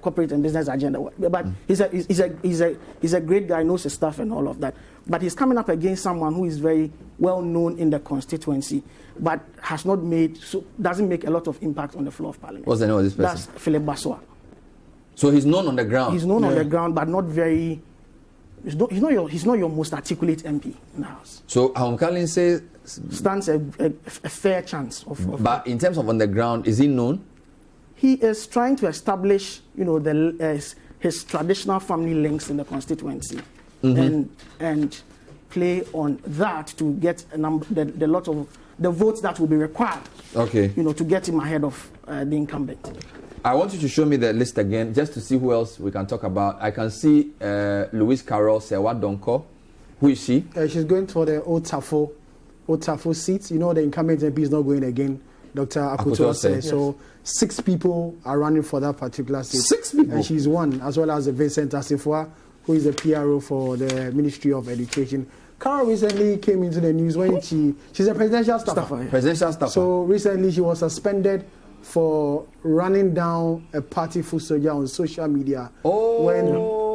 corporate and business agenda. But he's a great guy, knows his stuff and all of that. But he's coming up against someone who is very well known in the constituency, but doesn't make a lot of impact on the floor of Parliament. What's the name of this person? That's Philip Baswa. So he's known on the ground. He's known on the ground, but not very. He's not your most articulate MP in the House. So Ahomka-Lindsay stands a fair chance of. But in terms of on the ground, is he known? He is trying to establish, his traditional family links in the constituency. and play on that to get the lot of the votes that will be required. Okay. To get him ahead of the incumbent. I want you to show me the list again, just to see who else we can talk about. I can see Louise Carol Sewa Donko. Who is she? She's going for the Otafo seat. The incumbent MP is not going again. Dr. Akuto said. Yes. So 6 people are running for that particular seat. 6 people? And she's one, as well as Vincent Asifua, who is the PRO for the Ministry of Education. Carol recently came into the news when she's a presidential staffer. Presidential staffer. So recently she was suspended for running down a party foot soldier on social media.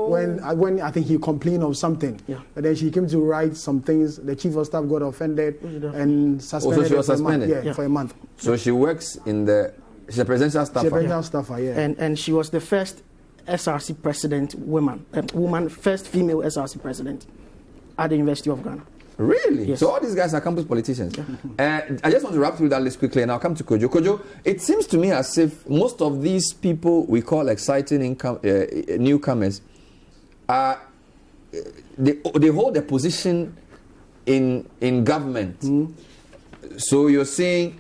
When I think he complained of something. Yeah. But then she came to write some things. The chief of staff got offended and suspended. So she was suspended? For a month. So she works she's a presidential staffer. She's a presidential staffer, yeah. And she was the first SRC president woman, first female SRC president at the University of Ghana. Really? Yes. So all these guys are campus politicians. I just want to wrap through that list quickly, and I'll come to Kojo. Kojo, it seems to me as if most of these people we call exciting newcomers they hold a position in government. So you're saying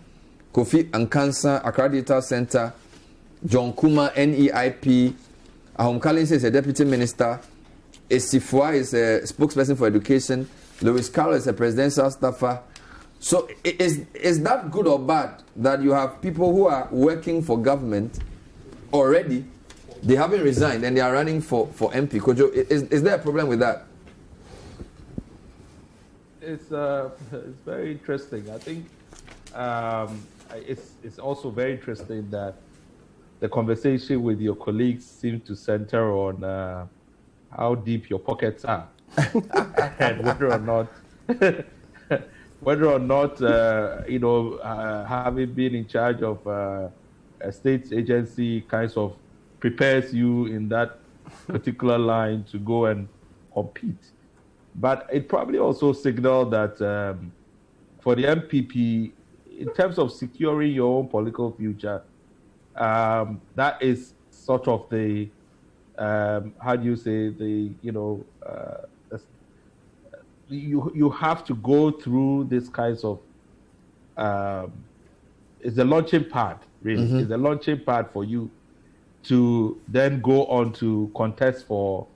Kofi Ankansa, Accra Data Center, John Kuma, NEIP, Ahom Collins is a deputy minister, Esifua is a spokesperson for education, Louis Carroll is a presidential staffer. So is that good or bad that you have people who are working for government already? They haven't resigned and they are running for MP. Kojo, is there a problem with that? It's very interesting. I think it's also very interesting that the conversation with your colleagues seems to center on how deep your pockets are and whether or not having been in charge of a state agency kinds of prepares you in that particular line to go and compete. But it probably also signaled that for the NPP, in terms of securing your own political future, that is sort of the, you have to go through this kinds of, it's a launching pad, really. It's a launching pad for you to then go on to contest for,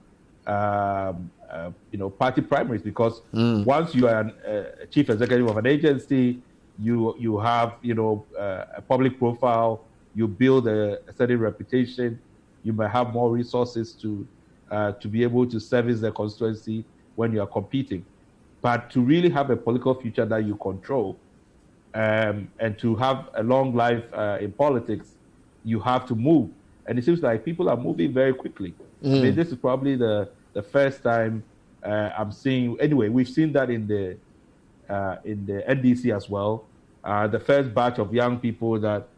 party primaries, because once you are a chief executive of an agency, you have, a public profile, you build a certain reputation, you might have more resources to be able to service the constituency when you are competing. But to really have a political future that you control, and to have a long life in politics, you have to move. And it seems like people are moving very quickly. I mean, this is probably the first time I'm seeing. Anyway, we've seen that in the NDC as well. The first batch of young people that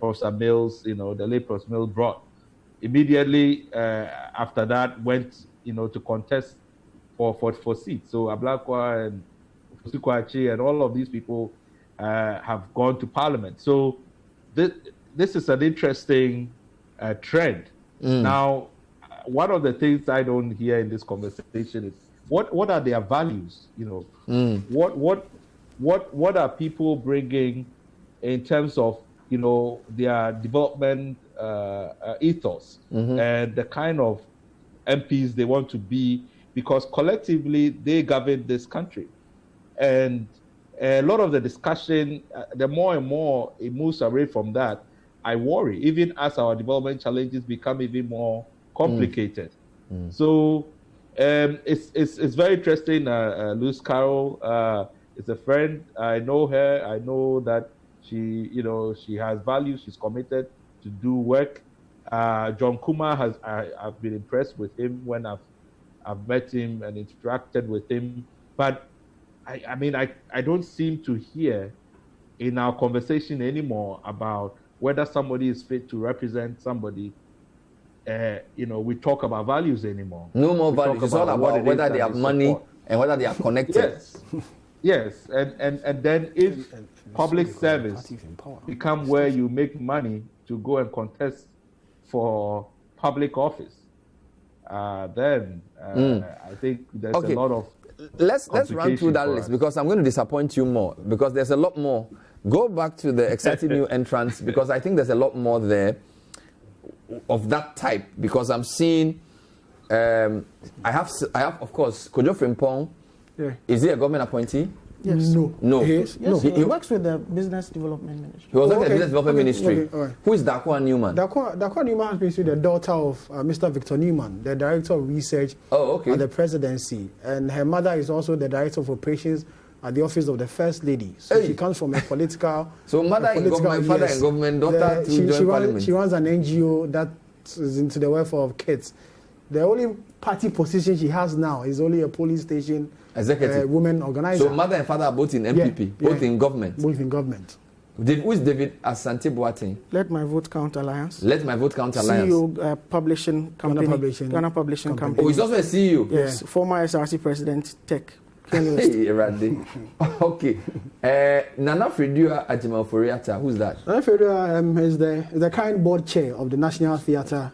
Professor Mills, the late Professor Mills brought, immediately after that went, to contest for seats. So Ablakwa and Fusikwachi and all of these people have gone to Parliament. So this is an interesting trend. Now, one of the things I don't hear in this conversation is what are their values? What are people bringing in terms of their development ethos and the kind of MPs they want to be, because collectively they govern this country. And a lot of the discussion, the more and more it moves away from that, I worry, even as our development challenges become even more complicated. So it's very interesting. Luz Carroll is a friend. I know her. I know that she has values. She's committed to do work. John Kuma I've been impressed with him when I've met him and interacted with him. But I don't seem to hear in our conversation anymore about whether somebody is fit to represent somebody. We talk about values anymore. No more values. It's all about whether they have money and whether they are connected. Yes. And then if public service become where you make money to go and contest for public office, then I think there's a lot of. Let's run through that list because I'm going to disappoint you more because there's a lot more. Go back to the exciting new entrants because I think there's a lot more there of that type because I'm seeing. I have of course Kojo Frimpong. Yeah. Is he a government appointee? Yes. No. He works with the Business Development Ministry. He was at the Business Development Ministry. Okay, right. Who is Dakwa Newman? Dakwa Newman has been the daughter of Mr. Victor Newman, the Director of Research at the Presidency. And her mother is also the Director of Operations at the Office of the First Lady. So she comes from a political... So mother in government, father in government, daughter to join parliament. She runs an NGO that is into the welfare of kids. The only party position she has now is only a police station executive women organizer. So mother and father are both in NPP, both in government. Both in government. Who is David Asante Boateng? Let My Vote Count Alliance. Let My Vote Count Alliance. CEO publishing company. Ghana Publishing Company. Oh, he's also a CEO. Yes, former SRC president, Tech. Hey, Randy. Okay. Nana Fredua Ajimaforiata, who's that? Nana Fredua is the current board chair of the National Theatre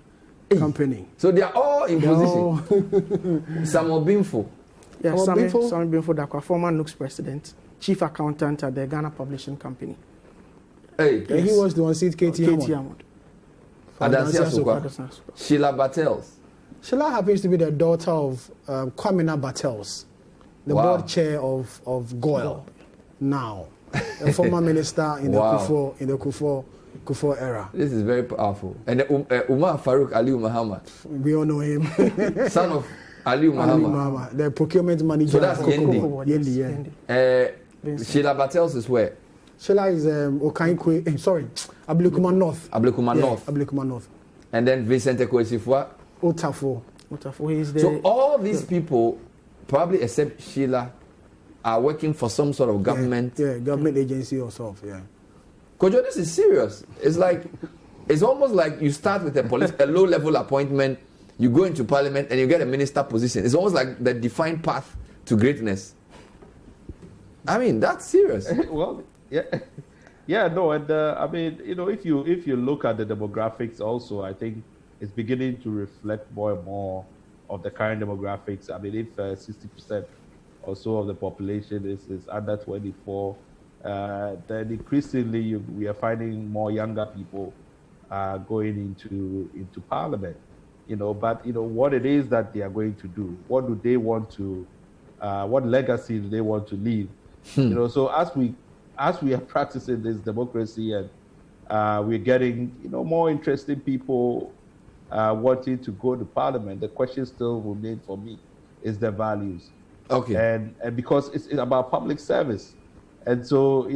Company. So they are all in position. Samuel Binfo. Yes, Samuel Binfo Dakwa, former NUX president, chief accountant at the Ghana Publishing Company. Hey, yes. He was the one seat KT Hammond. Sheila Battles. Sheila happens to be the daughter of Kwamina Battles, the board chair of GOIL now, a former minister in the Kufuor era. This is very powerful. And Umar Farouk Ali Muhammad. We all know him. Son of Ali Muhammad. The procurement manager. So that's Yendi. Sheila Battles is where? Sheila is Ablekuma North. Ablekuma North. And then Vincent Ekoesifwa. Otafo. So all these people, probably except Sheila, are working for some sort of government. Yeah, government agency or so. Yeah. Kojo, this is serious. It's almost like you start with a low-level appointment, you go into parliament, and you get a minister position. It's almost like the defined path to greatness. I mean, that's serious. Well, no, and I mean, if you look at the demographics, also, I think it's beginning to reflect more and more of the current demographics. I mean, if 60% or so of the population is under 24. Then increasingly we are finding more younger people going into parliament, but what it is that they are going to do, what do they want to, what legacy do they want to leave, so as we are practicing this democracy and we're getting more interesting people wanting to go to parliament, the question still remains for me is the values. Okay. And because it's about public service. And so,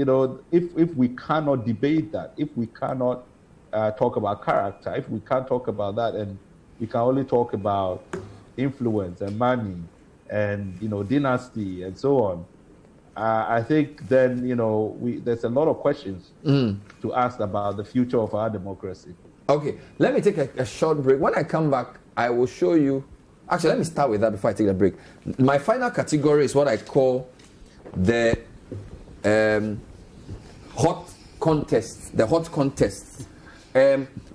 if we cannot debate that, if we cannot talk about character, if we can't talk about that, and we can only talk about influence and money and, dynasty and so on, I think then, there's a lot of questions to ask about the future of our democracy. Okay, let me take a short break. When I come back, I will show you. Actually, let me start with that before I take the break. My final category is what I call the hot contest. The hot contest.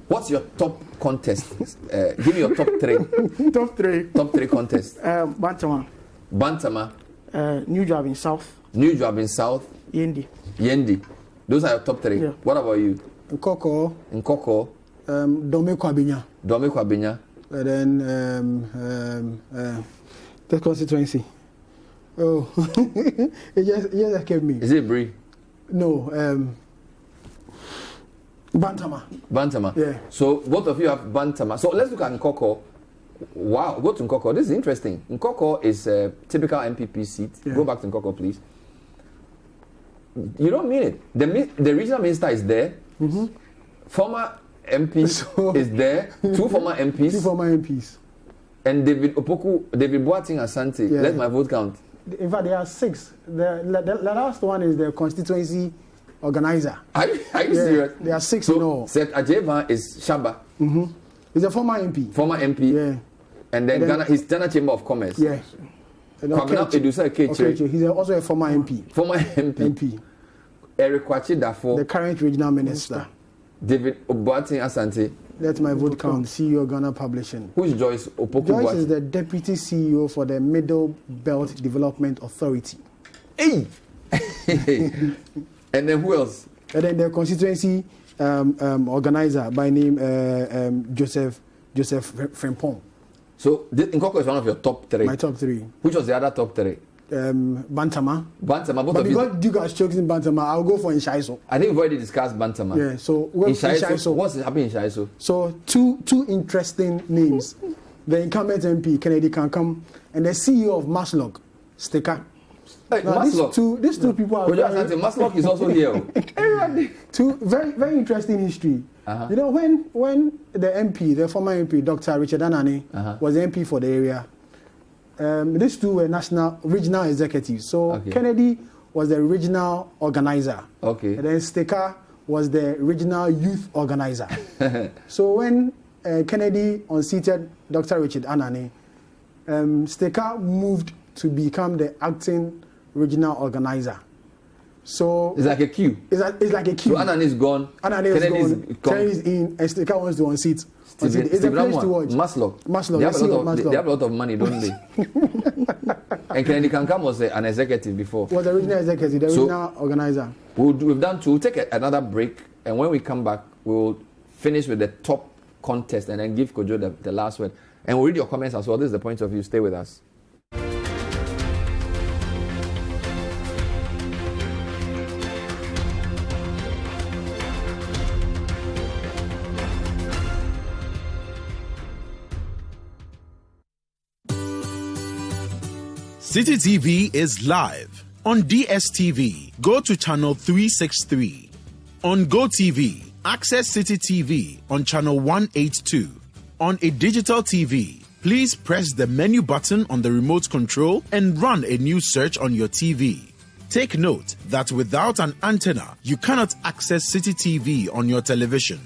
What's your top contest? Give me your top three. Top three contests. Bantama. New Job in South. New Job in South. Yendi. Those are your top three. Yeah. What about you? Nkoko. Dome Kwabinya. And then the constituency. Oh, it just came me. Is it Bree? No, Bantama. Yeah. So both of you have Bantama. So let's look at Nkoko. Wow, go to Nkoko. This is interesting. Nkoko is a typical NPP seat. Yeah. Go back to Nkoko, please. You don't mean it. The regional minister is there. Mm-hmm. Former MP is there. Two former MPs. And David Boateng Asante. Yeah. Let my vote count. In fact, there are 6. The last one is the constituency organizer. Are you serious? There are 6 so, in all. Seth Ajeva is Shaba. Mm-hmm. He's a former MP. Yeah. And then his Ghana Chamber of Commerce. Yeah. He's also a former MP. Former MP. Eric Kwachi Dafo. The current regional minister. David Obuatin Asante. Let my vote count. CEO Ghana Publishing. Who is Joyce Opoku Joyce Boatin? is the deputy CEO for the Middle Belt Development Authority. Hey! And then who else? And then the constituency organizer by name Joseph Frimpong. So Nkoko is one of your top 3. My top 3. Which was the other top 3? Bantama. Bantama, both but of you. because you guys chosen Bantama, I'll go for Inshaiso. I think we've already discussed Bantama. Yeah, so Inshaiso. What's happening in Inshaiso? So two interesting names. The incumbent MP, Kennedy Kankam, and the CEO of Maslog, Sticker. Hey, Maslog. These two people are Maslog is also here. Two very, very interesting history. You know, when the MP, the former MP, Dr. Richard Anani, was the MP for the area, these two were regional executives. So Kennedy was the regional organizer. And then Sticker was the regional youth organizer. So when Kennedy unseated Dr. Richard Anani, Sticker moved to become the acting regional organizer. So it's like a queue. It's like a queue. So Anani is gone. Kennedy's gone. Kennedy's in, and Sticker wants to unseat. It's a place to watch. Maslog. They have a lot of money, don't they? And Kennedy Kankam was an executive before. Was the regional executive, the regional organizer. We've done 2. We'll take another break, and when we come back, we'll finish with the top contest and then give Kojo the last word. And we'll read your comments as well. This is the point of view. Stay with us. City TV is live on DSTV. Go to channel 363. On GoTV, access City TV on channel 182. On a digital TV, please press the menu button on the remote control and run a new search on your TV. Take note that without an antenna, you cannot access City TV on your television.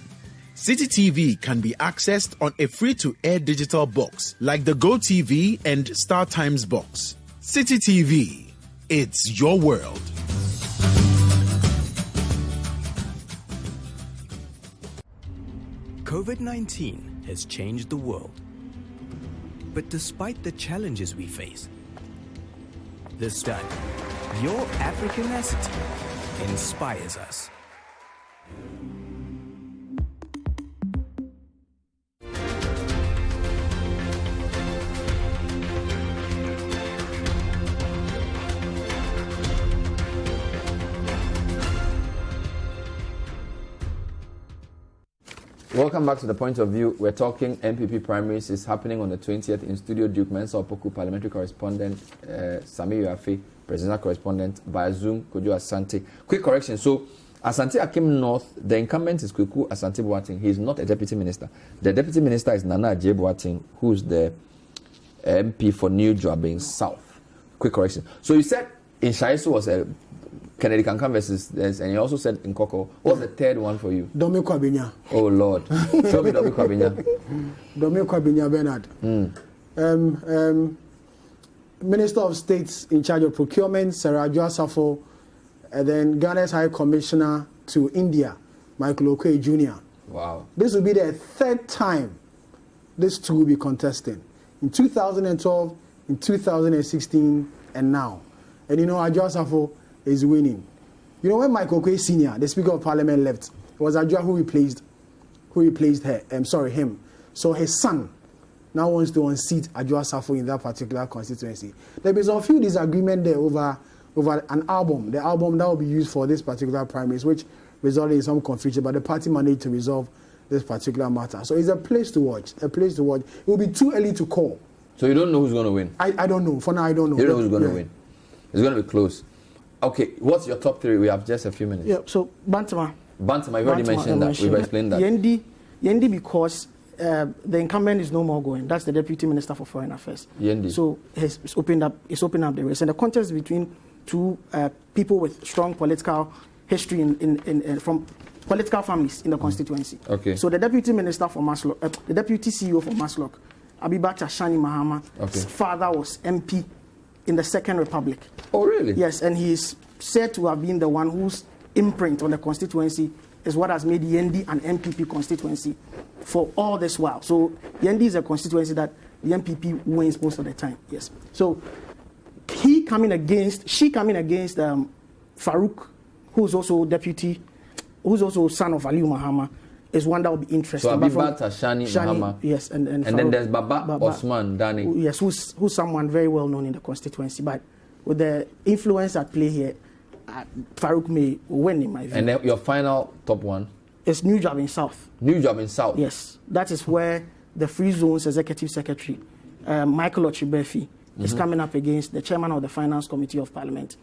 City TV can be accessed on a free-to-air digital box like the GoTV and StarTimes box. City TV, it's your world. COVID-19 has changed the world. But despite the challenges we face, this time, your Africanacity inspires us. Welcome back to The Point of View. We're talking NPP primaries. It's happening on the 20th in studio. Duke Mensa Opoku, parliamentary correspondent, Sami Yuafe, presidential correspondent, via Zoom, Kojo Asante. Quick correction. So, Asante Akim North, the incumbent is Kweku Asante Boating. He is not a deputy minister. The deputy minister is Nana Ajay Boating, who is the MP for New Joabing South. Quick correction. So, you said Inshaiso was a Kennedy Kankam versus this, and you also said Nkoko. What's the third one for you? Domi Kwabinya. Oh Lord, show me Domi Kwabinya. Domi Kwabinya Bernard. Minister of State in charge of procurement, Sarah Safo, and then Ghana's High Commissioner to India, Michael Okoye Jr. Wow. This will be the third time these two will be contesting. In 2012, in 2016, and now. And you know, Adjoa Safo is winning. You know, when Michael Okoye Sr., the Speaker of Parliament, left, it was Adjoa who replaced him. So his son now wants to unseat Adjoa Safo in that particular constituency. There is a few disagreement there over an album, the album that will be used for this particular primaries, which resulted in some confusion, but the party managed to resolve this particular matter. So it's a place to watch. It will be too early to call. So you don't know who's going to win? I don't know. For now, I don't know. You don't know who's going to win? It's going to be close. Okay, what's your top 3? We have just a few minutes. Yeah, so Bantama, you've already mentioned that. We've explained that. Yendi because the incumbent is no more going. That's the Deputy Minister for Foreign Affairs. Yendi. So it's opened up the race. And the contest between two people with strong political history in from political families in the constituency. Okay. So the Deputy Minister for Maslok, the Deputy CEO for Maslok, Abibakar Shani Mahama, his father was MP in the Second Republic. Oh, really? Yes, and he is said to have been the one whose imprint on the constituency is what has made Yendi an NPP constituency for all this while. So Yendi is a constituency that the NPP wins most of the time. Yes. So she coming against Farouk, who's also deputy, who's also son of Aliu Mahama, is one that will be interesting. So Abibata, Shani Mahama. Yes, and then there's Baba Osman Dani. Yes, who's someone very well known in the constituency. But with the influence at play here, Farouk may win in my view. And then your final top one? It's New Job in South. New Job in South? Yes. That is where the Free Zones Executive Secretary, Michael Ochibefi, is coming up against the chairman of the Finance Committee of Parliament,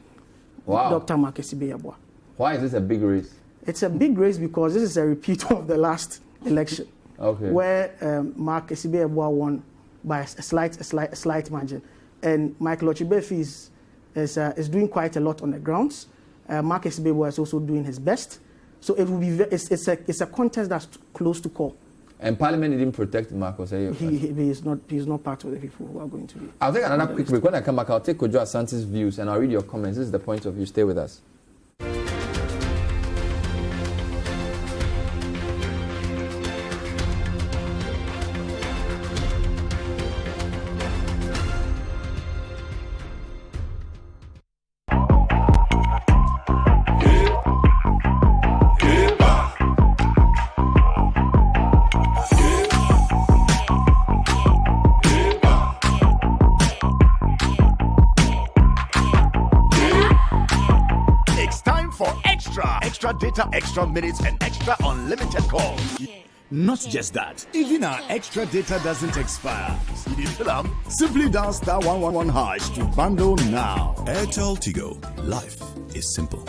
Dr. Marcus Ibeyabwa. Why is this a big race? It's a big race because this is a repeat of the last election, where Mark Esibeyabwa won by a slight margin, and Michael Ochibefi is doing quite a lot on the grounds. Mark Esibeyabwa is also doing his best, so it will be it's a contest that's close to call. And Parliament didn't protect Marcos. He's not part of the people who are going to be. I'll take another quick break. When I come back, I'll take Kojo Asante's views and I'll read your comments. This is the point of view. Stay with us. Extra data, extra minutes, and extra unlimited calls. Not just that, even our extra data doesn't expire. Simply dial *111# to bundle now. Airtel Tigo. Life is simple.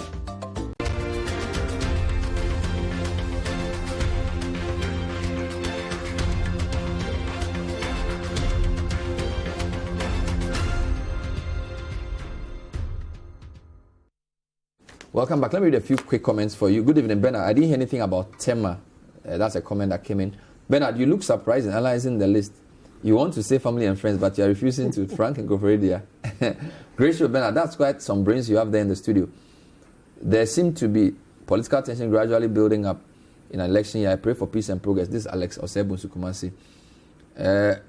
Welcome back. Let me read a few quick comments for you. Good evening, Bernard. I didn't hear anything about Tema. That's a comment that came in. Bernard, you look surprised in analyzing the list. You want to say family and friends, but you are refusing to. Frank and Gofredia. Great show, Bernard. That's quite some brains you have there in the studio. There seemed to be political tension gradually building up in an election year. I pray for peace and progress. This is Alex Osebun Sukumasi.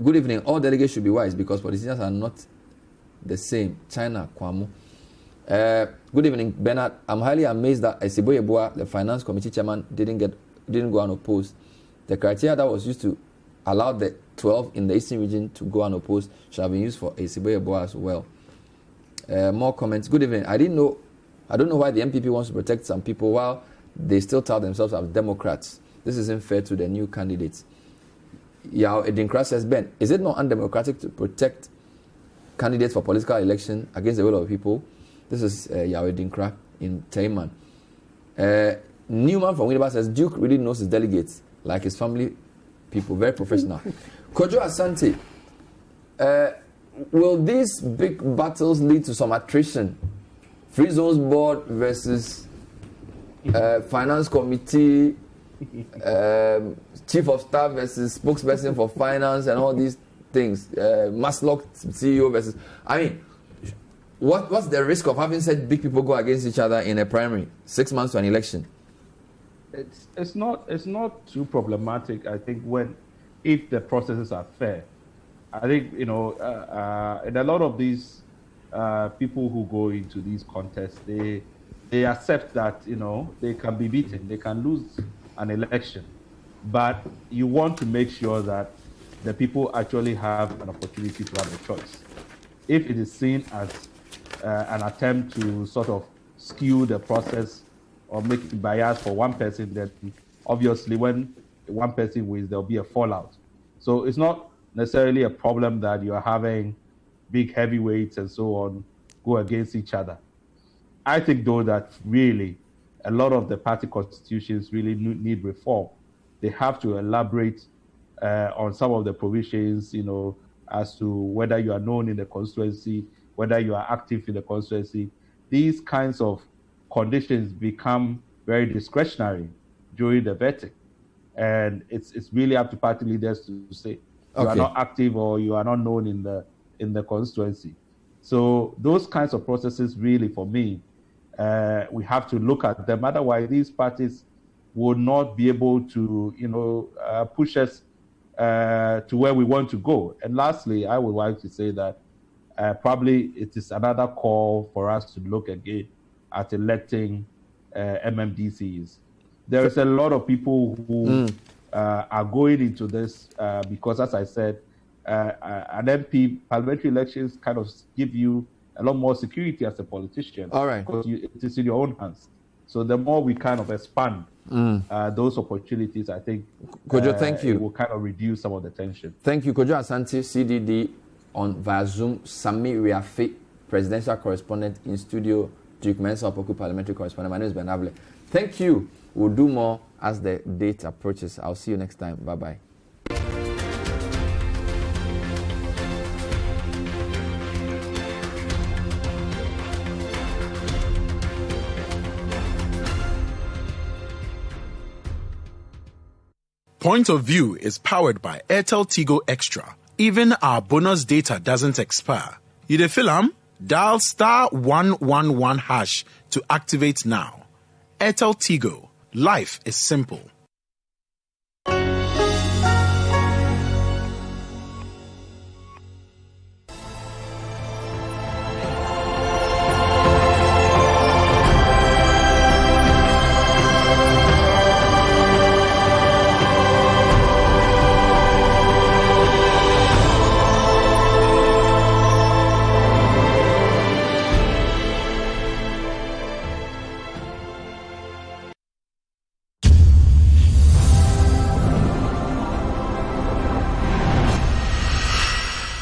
Good evening. All delegates should be wise because politicians are not the same. China, Kwamu. Good evening, Bernard. I'm highly amazed that Esibeyabwa, the Finance Committee chairman, didn't go unopposed. The criteria that was used to allow the 12 in the Eastern region to go unopposed should have been used for Esibeyabwa as well. More comments. Good evening. I don't know why the NPP wants to protect some people while they still tell themselves as Democrats. This isn't fair to the new candidates. Yao Edinkra says, Ben, is it not undemocratic to protect candidates for political election against the will of the people? This is Yao Edinkra in Taiman. Newman from Winneba says, Duke really knows his delegates, like his family people, very professional. Kojo Asante, will these big battles lead to some attrition? Free Zones Board versus Finance Committee, Chief of Staff versus Spokesperson for Finance and all these things. Maslock CEO versus... I mean, what's the risk of having such big people go against each other in a primary 6 months to an election? It's not too problematic. I think if the processes are fair. I think and a lot of these people who go into these contests, they accept that they can be beaten, they can lose an election, but you want to make sure that the people actually have an opportunity to have a choice. If it is seen as an attempt to sort of skew the process or make it biased for one person, then obviously when one person wins, there'll be a fallout. So it's not necessarily a problem that you are having big heavyweights and so on go against each other. I think, though, that really a lot of the party constitutions really need reform. They have to elaborate on some of the provisions, as to whether you are known in the constituency, whether you are active in the constituency. These kinds of conditions become very discretionary during the vetting. And it's really up to party leaders to say you are not active or you are not known in the constituency. So those kinds of processes really, for me, we have to look at them. Otherwise, these parties will not be able to, push us to where we want to go. And lastly, I would like to say that probably it is another call for us to look again at electing MMDCs. There is a lot of people who are going into this because, as I said, an MP parliamentary elections kind of give you a lot more security as a politician. All right. Because it is in your own hands. So the more we kind of expand those opportunities, I think Kojo, thank you. It will kind of reduce some of the tension. Thank you, Kojo Asante, CDD via Zoom. Sami Riafe, presidential correspondent in studio. Duke Mensa Opoku, parliamentary correspondent. My name is Ben Able. Thank you. We'll do more as the date approaches. I'll see you next time. Bye-bye. Point of View is powered by Airtel Tigo Extra. Even our bonus data doesn't expire. You the film? Dial *111# to activate now. Airtel Tigo. Life is simple.